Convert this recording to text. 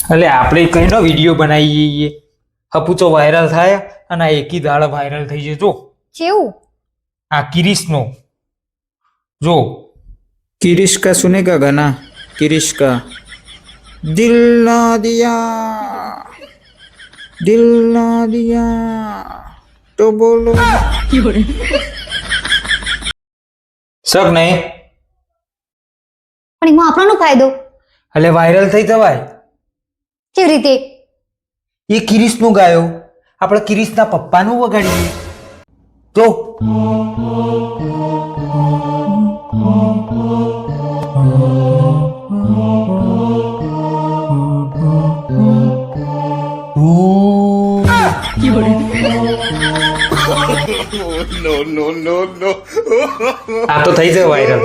એટલે આપણે કઈનો વિડીયો બનાવીએ હપુચો વાયરલ થાય અને આ એકી દાડ વાયરલ થઈ જાય જો કેવું? આ કિરીશનો જો किरिश का सुनेगा गाना किरिश का दिल ना दिया तो बोलो શક નહીં પણ એમાં આપણો ફાયદો એટલે વાયરલ થઈ જવાય કેવી રીતે? એ કિરીશનું ગાયો આપણે કિરીશના પપ્પાનું વગાડીએ જો આ તો થઈ જાય વાયરલ